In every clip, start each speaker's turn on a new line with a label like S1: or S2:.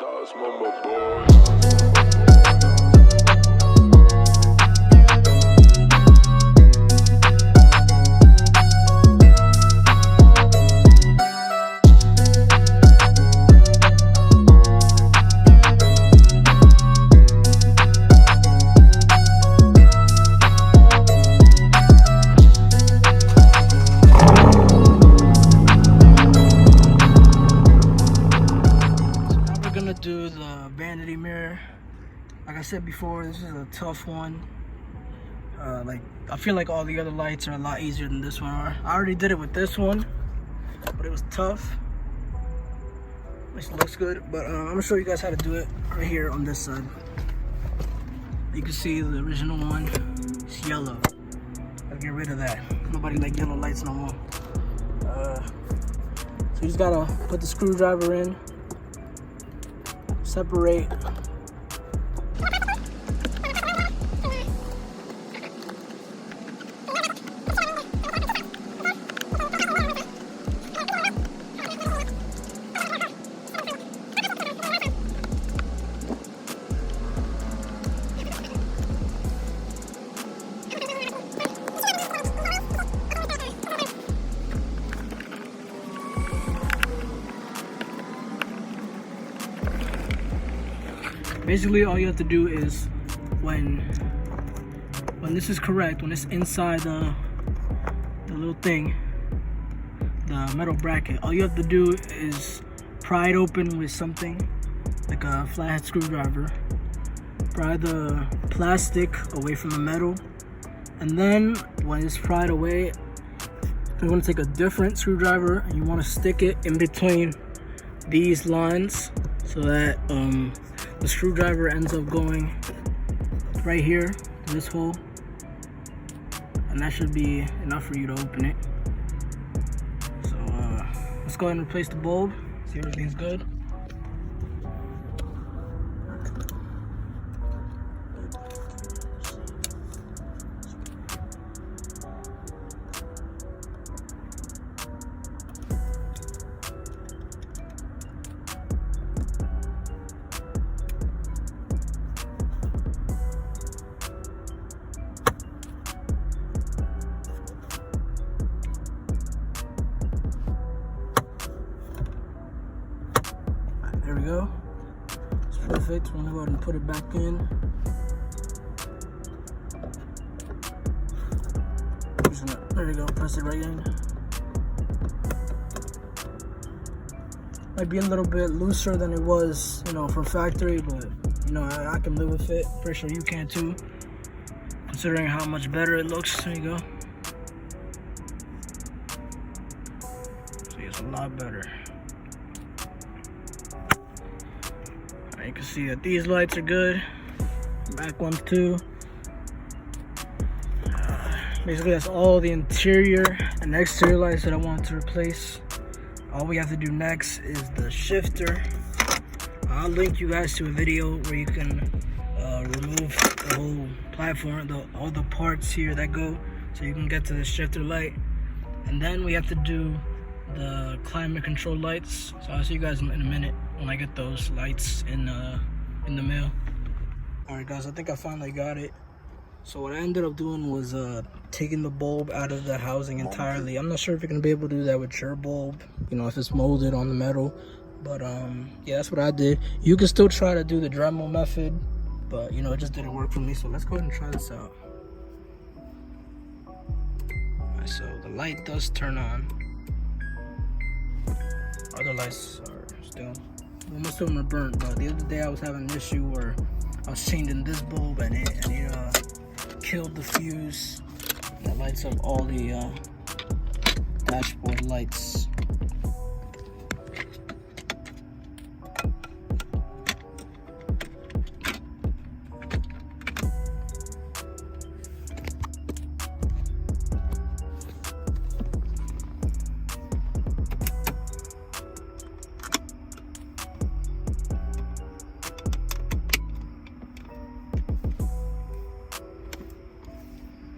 S1: That's mama boy.
S2: Do the vanity mirror. Like I said before, this is a tough one. Like I feel like all the other lights are a lot easier than this one are. I already did it with this one, but it was tough. This looks good, but I'm gonna show you guys how to do it right here on this side. You can see the original one. It's yellow. Gotta get rid of that. Nobody like yellow lights no more. So you just gotta put the screwdriver in. Separate. Basically, all you have to do is when this is correct, when it's inside the little thing, the metal bracket, all you have to do is pry it open with something like a flathead screwdriver. Pry the plastic away from the metal, and then when it's pried away, you want to take a different screwdriver and you want to stick it in between these lines so that the screwdriver ends up going right here in this hole, and that should be enough for you to open it. So let's go ahead and replace the bulb, see if everything's good. There we go. It's perfect. I'm gonna go ahead and put it back in. There we go. Press it right in. Might be a little bit looser than it was, from factory, but I can live with it. Pretty sure you can too, considering how much better it looks. There you go. See, it's a lot better. You can see that these lights are good. Back ones too. Basically, that's all the interior and exterior lights that I want to replace. All we have to do next is the shifter. I'll link you guys to a video where you can remove the whole platform, all the parts here that go, so you can get to the shifter light. And then we have to do the climate control lights. So I'll see you guys in a minute when I get those lights in the mail. Alright guys, I think I finally got it. So what I ended up doing was taking the bulb out of the housing entirely. I'm not sure if you're gonna be able to do that with your bulb, if it's molded on the metal. But yeah, that's what I did. You can still try to do the Dremel method, but it just didn't work for me. So let's go ahead and try this out. Alright, so the light does turn on. Other lights are still, most of them are burnt, but the other day I was having an issue where I was changing this bulb and it killed the fuse that lights up all the dashboard lights.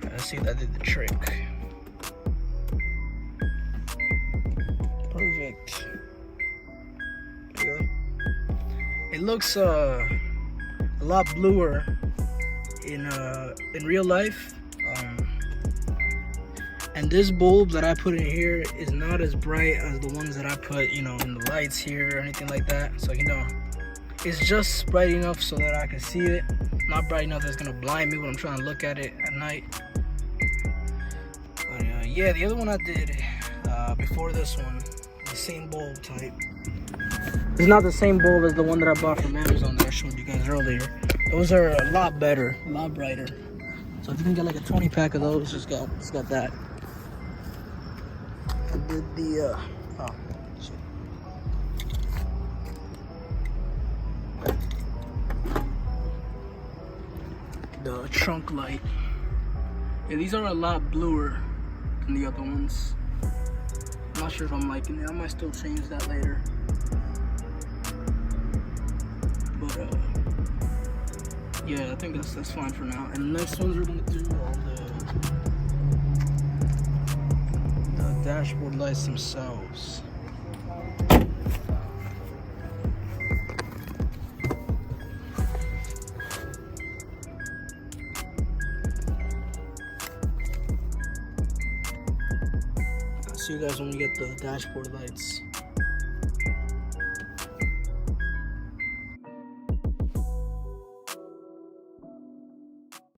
S2: Let's see if that did the trick. Perfect. There you go. It looks a lot bluer in real life. And this bulb that I put in here is not as bright as the ones that I put, you know, in the lights here or anything like that. So, you know, it's just bright enough so that I can see it. Not bright enough that's gonna blind me when I'm trying to look at it at night. But yeah, the other one I did before this one, the same bulb type. It's not the same bulb as the one that I bought from Amazon that I showed you guys earlier. Those are a lot better, a lot brighter. So if you can get like a 20 pack of those, just got that. I did the oh shit. The trunk light. Yeah, these are a lot bluer than the other ones. I'm not sure if I'm liking it. I might still change that later. But yeah, I think that's fine for now. And the next ones we're gonna do are the dashboard lights themselves. I'll see you guys when we get the dashboard lights.